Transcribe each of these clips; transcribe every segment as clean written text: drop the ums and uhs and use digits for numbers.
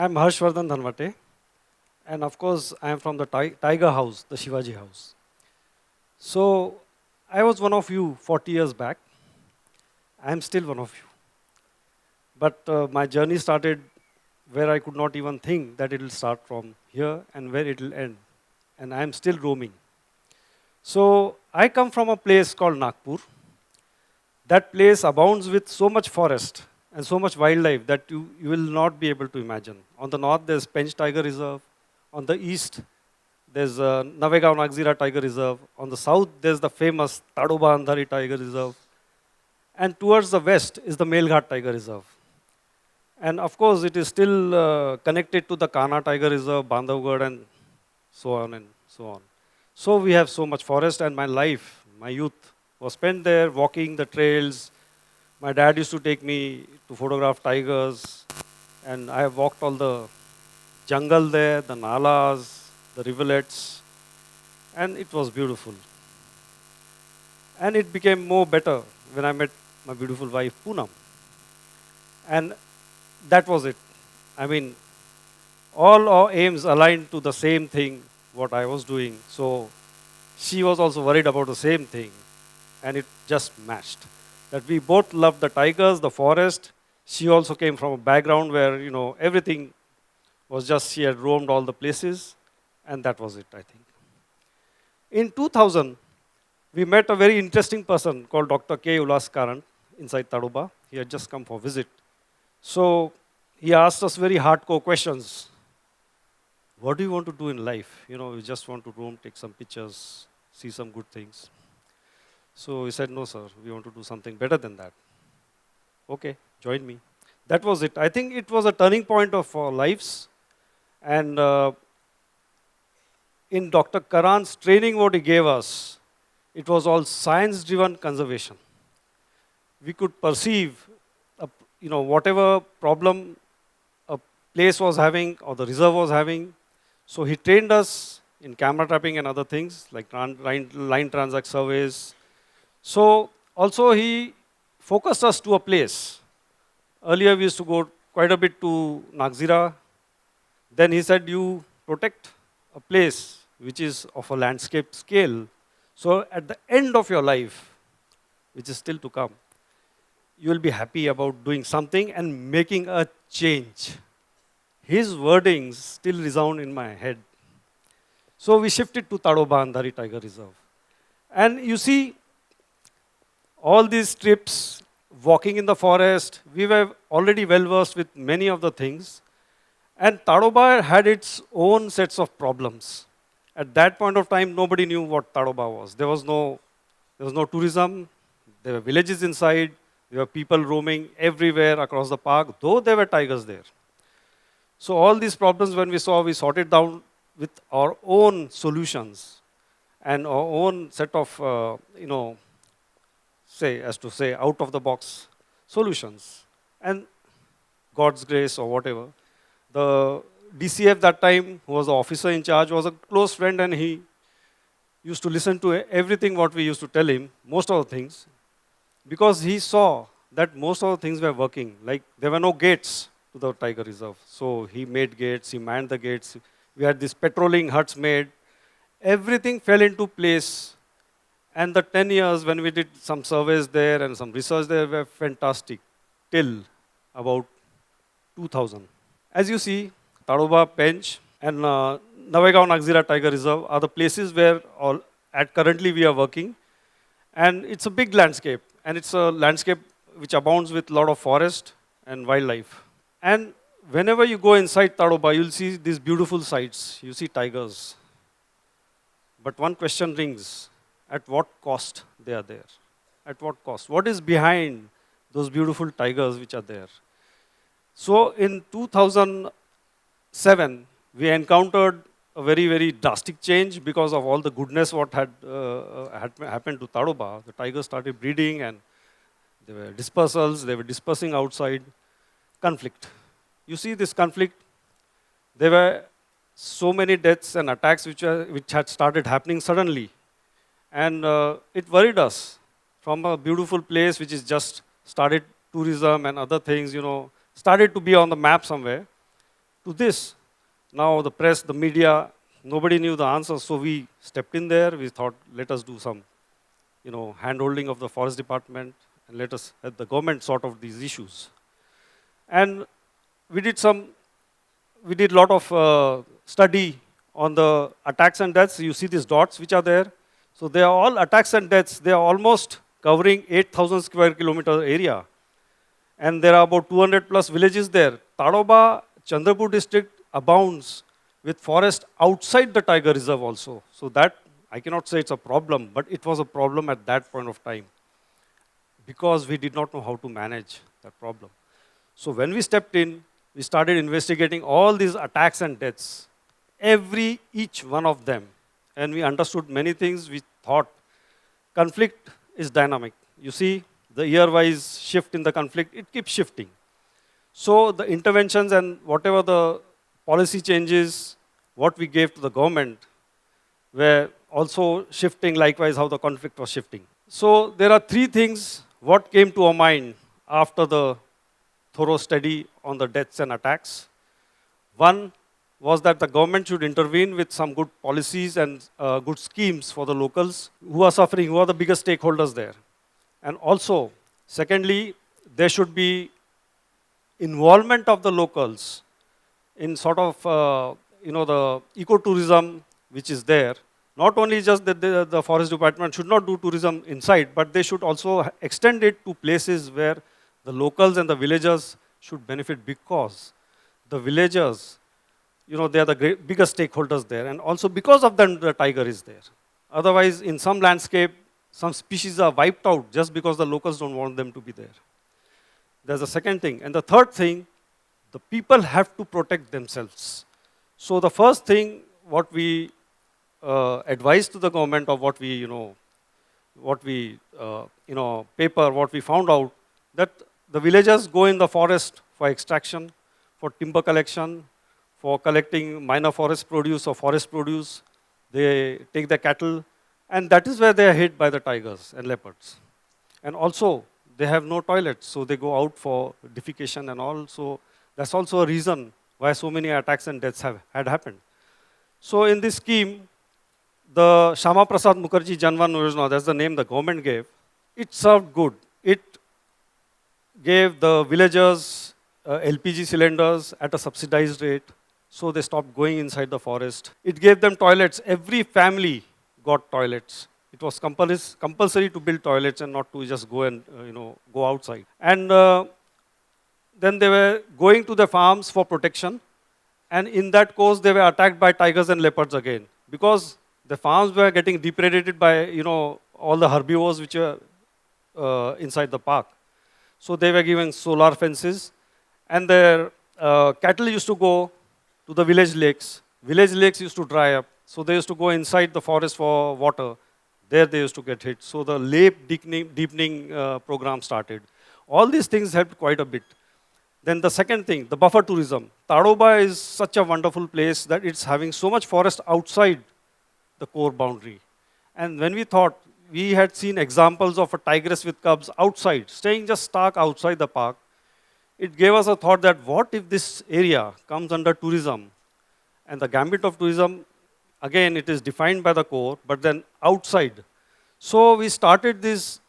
I'm Harshwardhan Dhanwatey, and of course, I am from the Tiger House, the Shivaji House. So, I was one of you 40 years back. I am still one of you. But my journey started where I could not even think that it will start from here and where it will end. And I am still roaming. So, I come from a place called Nagpur. That place abounds with so much forest and so much wildlife that you will not be able to imagine. On the north, there's Pench Tiger Reserve. On the east, there's Navegaon Nagzira Tiger Reserve. On the south, there's the famous Tadoba Andhari Tiger Reserve. And towards the west is the Melghat Tiger Reserve. And of course, it is still connected to the Kana Tiger Reserve, Bandhavgarh, and so on and so on. So we have so much forest, and my life, my youth, was spent there walking the trails. My dad used to take me to photograph tigers, and I have walked all the jungle there, the nalas, the rivulets, and it was beautiful. And it became more better when I met my beautiful wife, Poonam. And that was it. I mean, all our aims aligned to the same thing, what I was doing. So she was also worried about the same thing, and it just matched. That we both loved the tigers, the forest. She also came from a background where, everything was just, she had roamed all the places, and that was it, I think. In 2000, we met a very interesting person called Dr. K. Ulas Karan inside Tadoba. He had just come for visit. So he asked us very hardcore questions. What do you want to do in life? You just want to roam, take some pictures, see some good things. So we said, no, sir, we want to do something better than that. Okay, join me. That was it. I think it was a turning point of our lives. And in Dr. Karan's training, what he gave us, it was all science-driven conservation. We could perceive, whatever problem a place was having or the reserve was having. So he trained us in camera trapping and other things like line transact surveys. So also he focused us to a place. Earlier we used to go quite a bit to Nagzira. Then he said, you protect a place which is of a landscape scale. So at the end of your life, which is still to come, you will be happy about doing something and making a change. His wordings still resound in my head. So we shifted to Tadoba Andhari Tiger Reserve. And you see, all these trips, walking in the forest, we were already well versed with many of the things. And Tadoba had its own sets of problems. At that point of time, nobody knew what Tadoba was. There was no tourism. There were villages inside. There were people roaming everywhere across the park, though there were tigers there. So all these problems, when we saw, we sorted down with our own solutions and our own set of, out of the box solutions. And God's grace or whatever. The DCF that time, who was the officer in charge, was a close friend, and he used to listen to everything what we used to tell him, most of the things, because he saw that most of the things were working. Like there were no gates to the tiger reserve. So he made gates, he manned the gates. We had these patrolling huts made. Everything fell into place. And the 10 years when we did some surveys there and some research there were fantastic till about 2000. As you see, Tadoba, Pench, and Navegaon Nagzira Tiger Reserve are the places where currently we are working. And it's a big landscape. And it's a landscape which abounds with a lot of forest and wildlife. And whenever you go inside Tadoba, you'll see these beautiful sights. You see tigers. But one question rings. At what cost they are there? At what cost? What is behind those beautiful tigers which are there? So in 2007, we encountered a very, very drastic change because of all the goodness what had happened to Tadoba. The tigers started breeding and there were dispersals, they were dispersing outside. Conflict. You see this conflict, there were so many deaths and attacks which had started happening suddenly. And it worried us from a beautiful place which is just started tourism and other things, started to be on the map somewhere. to this. Now the press, the media, nobody knew the answer, so we stepped in there. We thought, let us do some, hand-holding of the forest department, and let us help the government sort out these issues. And we did a lot of study on the attacks and deaths. You see these dots which are there. So they are all attacks and deaths. They are almost covering 8,000 square kilometer area. And there are about 200 plus villages there. Tadoba, Chandrapur District abounds with forest outside the tiger reserve also. So that, I cannot say it's a problem, but it was a problem at that point of time because we did not know how to manage that problem. So when we stepped in, we started investigating all these attacks and deaths, each one of them. And we understood many things. We thought conflict is dynamic. You see, the year-wise shift in the conflict, it keeps shifting. So the interventions and whatever the policy changes, what we gave to the government, were also shifting likewise how the conflict was shifting. So there are three things what came to our mind after the thorough study on the deaths and attacks. One was that the government should intervene with some good policies and good schemes for the locals who are suffering, who are the biggest stakeholders there. And also, secondly, there should be involvement of the locals in sort of, the ecotourism which is there. Not only just that the forest department should not do tourism inside, but they should also extend it to places where the locals and the villagers should benefit because the villagers, they are the biggest stakeholders there. And also because of them, the tiger is there. Otherwise, in some landscape, some species are wiped out just because the locals don't want them to be there. There's a second thing. And the third thing, the people have to protect themselves. So the first thing, what we advised to the government of what we found out, that the villagers go in the forest for extraction, for timber collection, for collecting minor forest produce or forest produce. They take the cattle, and that is where they are hit by the tigers and leopards. And also, they have no toilets, so they go out for defecation and all. So that's also a reason why so many attacks and deaths had happened. So in this scheme, the Shama Prasad Mukherjee Janvan Yojana, that's the name the government gave, it served good. It gave the villagers LPG cylinders at a subsidized rate, so they stopped going inside the forest. It gave them toilets. Every family got toilets. It was compulsory to build toilets and not to just go and go outside. And then they were going to the farms for protection. And in that course, they were attacked by tigers and leopards again, because the farms were getting depredated by all the herbivores which were inside the park. So they were given solar fences, and their cattle used to go to the village lakes. Village lakes used to dry up, so they used to go inside the forest for water. There they used to get hit. So the lake deepening program started. All these things helped quite a bit. Then the second thing, the buffer tourism. Tadoba is such a wonderful place that it's having so much forest outside the core boundary. And when we thought, we had seen examples of a tigress with cubs outside, staying just stark outside the park. It gave us a thought that what if this area comes under tourism? And the gambit of tourism, again, it is defined by the core, but then outside. So we started this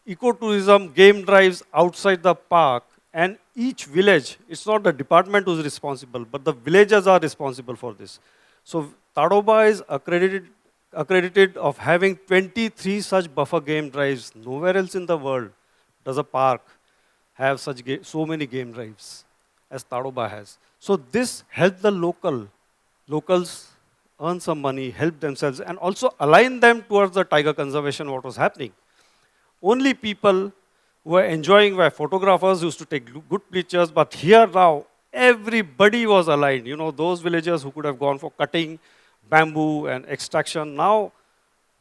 ecotourism game drives outside the park, and each village, it's not the department who's responsible, but the villagers are responsible for this. So Tadoba is accredited of having 23 such buffer game drives. Nowhere else in the world does a park have so many game drives as Tadoba has. So this helped the locals earn some money, help themselves, and also align them towards the tiger conservation, what was happening. Only people who were enjoying were photographers who used to take good pictures, but here now, everybody was aligned. Those villagers who could have gone for cutting bamboo and extraction, now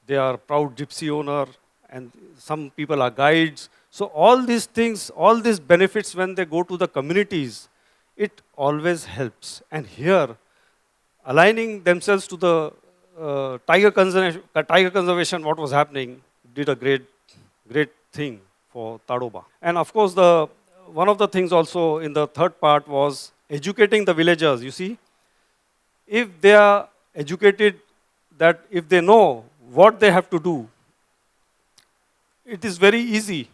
they are proud gypsy owner, and some people are guides. So all these things, all these benefits, when they go to the communities, it always helps. And here, aligning themselves to the tiger conservation, what was happening, did a great thing for Tadoba. And of course, one of the things also in the third part was educating the villagers, you see, if they are educated, that if they know what they have to do, it is very easy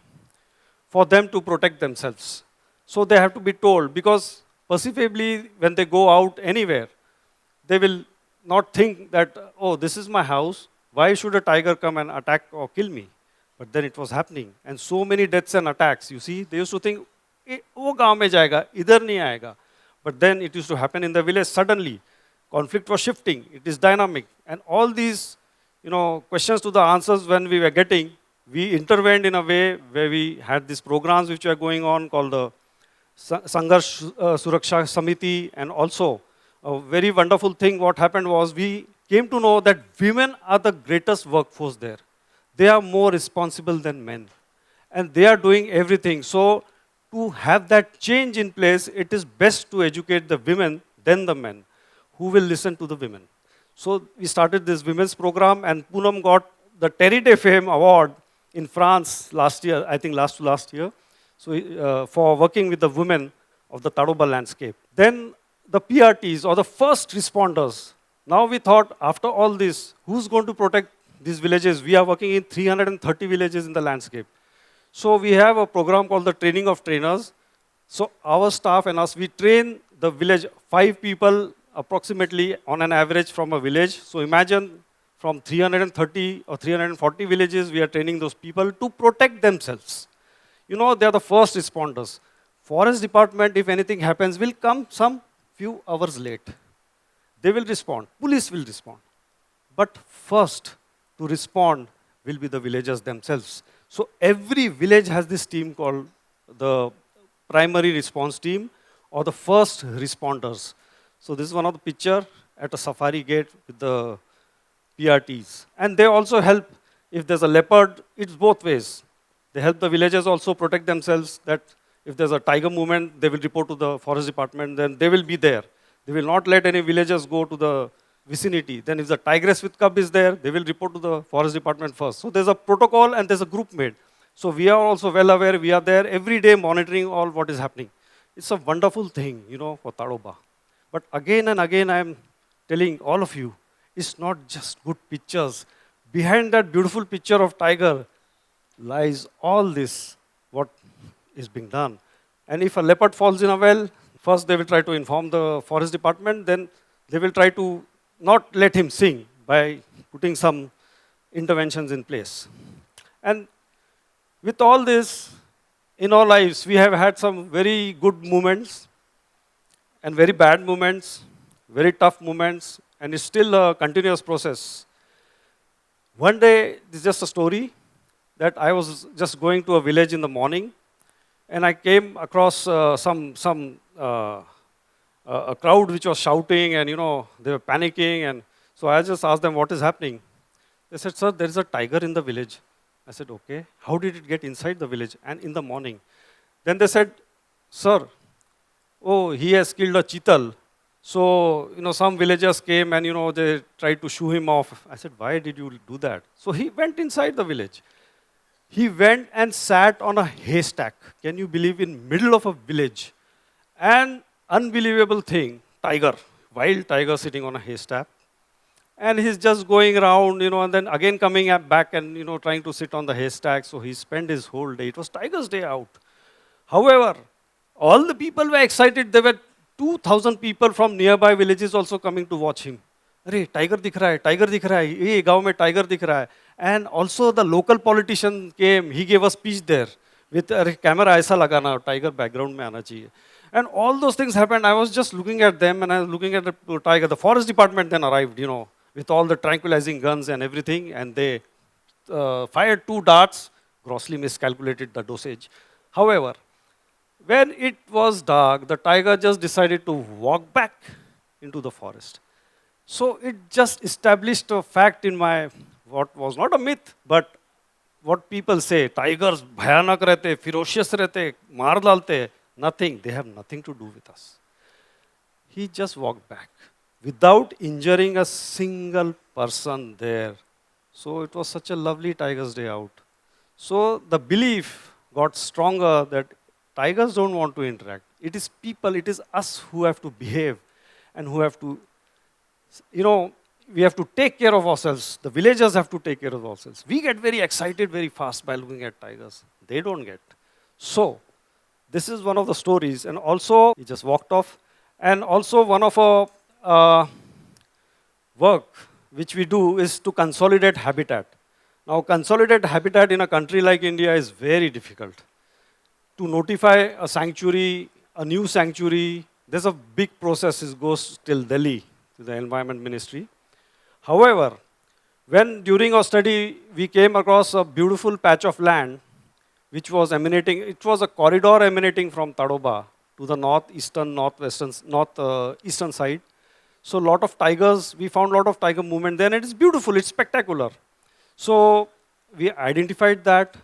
for them to protect themselves. So they have to be told, because perceivably when they go out anywhere, they will not think that, oh, this is my house, why should a tiger come and attack or kill me? But then it was happening, and so many deaths and attacks, you see, they used to think, वो गांव में जाएगा, इधर नहीं आएगा. But then it used to happen in the village suddenly. Conflict was shifting, it is dynamic. And all these questions to the answers when we were getting, we intervened in a way where we had these programs which were going on called the Sangharsh Suraksha Samiti, and also a very wonderful thing what happened was we came to know that women are the greatest workforce there. They are more responsible than men, and they are doing everything. So to have that change in place, it is best to educate the women than the men who will listen to the women. So we started this women's program, and Poonam got the Terry de Fame Award in France last year, I think last to last year, so for working with the women of the Tadoba landscape. Then the PRTs, or the first responders. Now we thought, after all this, who's going to protect these villages? We are working in 330 villages in the landscape. So we have a program called the Training of Trainers. So our staff and us, we train the village, 5 people approximately on an average from a village. So imagine from 330 or 340 villages, we are training those people to protect themselves. They are the first responders. Forest department, if anything happens, will come some few hours late. They will respond. Police will respond. But first to respond will be the villagers themselves. So every village has this team called the primary response team, or the first responders. So this is one of the picture at a safari gate with the PRTs. And they also help, if there's a leopard, it's both ways. They help the villagers also protect themselves, that if there's a tiger movement, they will report to the forest department, then they will be there. They will not let any villagers go to the vicinity. Then if the tigress with cub is there, they will report to the forest department first. So there's a protocol and there's a group made. So we are also well aware, we are there every day monitoring all what is happening. It's a wonderful thing, for Tadoba. But again and again, I am telling all of you, it's not just good pictures. Behind that beautiful picture of tiger lies all this, what is being done. And if a leopard falls in a well, first they will try to inform the forest department, then they will try to not let him sing by putting some interventions in place. And with all this, in our lives, we have had some very good moments and very bad moments, very tough moments, and it's still a continuous process. One day, this is just a story, that I was just going to a village in the morning, and I came across a crowd which was shouting, and they were panicking, and so I just asked them, what is happening? They said, sir, there is a tiger in the village. I said, okay, how did it get inside the village and in the morning? Then they said, sir, oh, he has killed a cheetal. So, some villagers came and, they tried to shoo him off. I said, why did you do that? So he went inside the village. He went and sat on a haystack. Can you believe, in middle of a village? And unbelievable thing, tiger, wild tiger sitting on a haystack. And he's just going around, and then again coming back and, trying to sit on the haystack. So he spent his whole day. It was Tiger's Day out. However, all the people were excited. There were 2,000 people from nearby villages also coming to watch him. Arey, tiger dikh raha hai, tiger dikh raha hai. Hey, gaon mein tiger dikh raha hai. And also the local politician came. He gave a speech there with a camera aisa lagana, tiger background mein aana chahiye. And all those things happened. I was just looking at them, and I was looking at the tiger. The forest department then arrived, with all the tranquilizing guns and everything, and they fired 2 darts, grossly miscalculated the dosage. However, when it was dark, the tiger just decided to walk back into the forest. So it just established a fact in my, what was not a myth, but what people say, tigers bhayanak rehte, ferocious rehte, maar dalte, nothing, they have nothing to do with us. He just walked back without injuring a single person there. So it was such a lovely Tiger's Day out. So the belief got stronger that tigers don't want to interact. It is people, it is us who have to behave and who have to, you know, we have to take care of ourselves. The villagers have to take care of ourselves. We get very excited very fast by looking at tigers. They don't get. So, this is one of the stories. And also, he just walked off. And also, one of our work which we do is to consolidate habitat. Now, consolidate habitat in a country like India is very difficult. To notify a sanctuary, a new sanctuary, there's a big process. It goes till Delhi, to the Environment Ministry. However, when during our study we came across a beautiful patch of land which was emanating, it was a corridor emanating from Tadoba to the northeastern, northeastern side. So a lot of tigers, we found a lot of tiger movement there, and it is beautiful, it's spectacular. So we identified that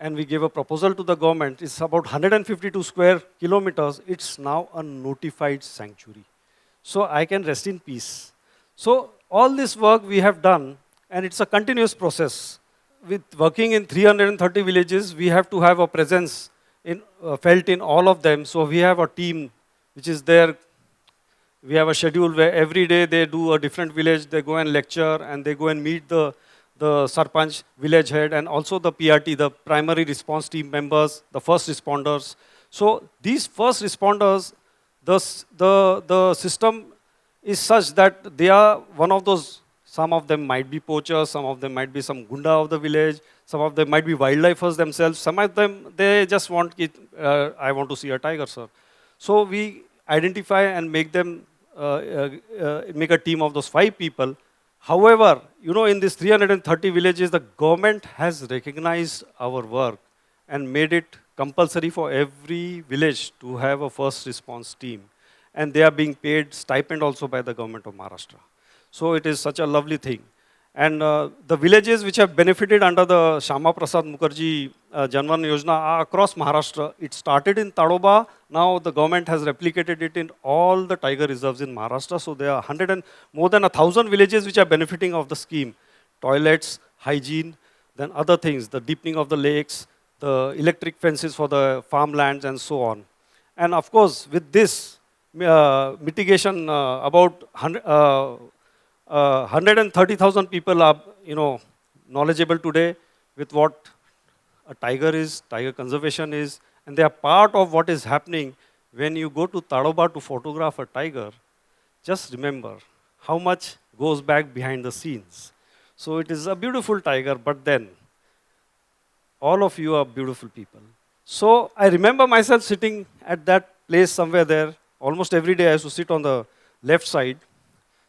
and we gave a proposal to the government. It's about 152 square kilometers. It's now a notified sanctuary. So I can rest in peace. So all this work we have done, and it's a continuous process. With working in 330 villages, we have to have a presence felt in all of them. So we have a team which is there. We have a schedule where every day they do a different village, they go and lecture, and they go and meet the Sarpanch, village head, and also the PRT, the primary response team members, the first responders. So these first responders, the system is such that they are one of those, some of them might be poachers, some of them might be some gunda of the village, some of them might be wildlifers themselves, some of them, they just want, I want to see a tiger, sir. So we identify and make them, make a team of those 5 people. However, you know, in these 330 villages, the government has recognized our work and made it compulsory for every village to have a first response team. And they are being paid stipend also by the government of Maharashtra. So it is such a lovely thing. And the villages which have benefited under the Shama Prasad Mukherjee Janvan Yojana are across Maharashtra. It started in Tadoba. Now the government has replicated it in all the tiger reserves in Maharashtra. So there are more than 1,000 villages which are benefiting of the scheme. Toilets, hygiene, then other things, the deepening of the lakes, the electric fences for the farmlands, and so on. And of course, with this mitigation, about 130,000 people are, you know, knowledgeable today with what a tiger is, tiger conservation is, and they are part of what is happening. When you go to Tadoba to photograph a tiger, just remember how much goes back behind the scenes. So it is a beautiful tiger, but then all of you are beautiful people. So I remember myself sitting at that place somewhere there. Almost every day I used to sit on the left side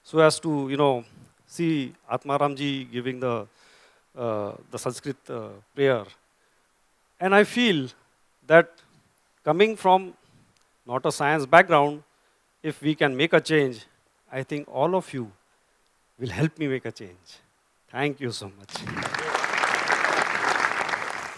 so as to, you know, see Atmaramji giving the Sanskrit prayer. And I feel that coming from not a science background, if we can make a change, I think all of you will help me make a change. Thank you so much.